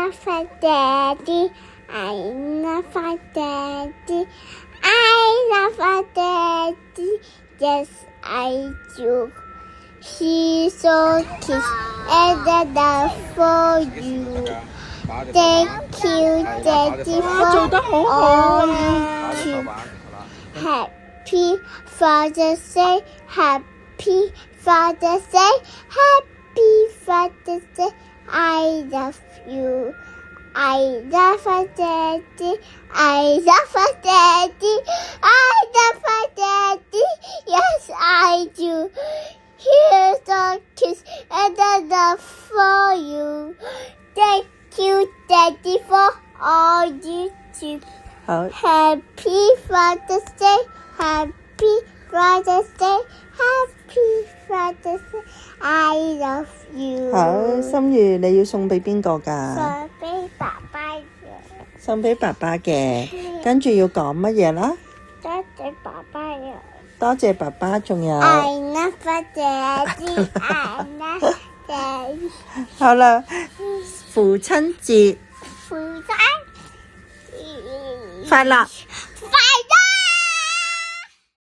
love my daddy. I love my daddy. I love my daddy. Yes, I do. He's so cute and I love for you. Thank you, Daddy, for all you do. Happy Father's Day. Happy Father's Day. Happy Father's Day. I love you. I love my daddy. I love my daddy. I love my daddy. Yes, I do. Here's a kiss and a love for you. Thank you, Daddy, for all you do. 好 Happy Father's Day. Happy Father's Day. Happy Father's Day. I love you. 好，心如你要送俾邊個㗎？送俾爸爸嘅。送俾爸爸嘅，跟住要講乜嘢啦？多謝爸爸嘅。多謝爸爸，仲有 I love my daddy. I love daddy. 好啦，父親節父親節快樂！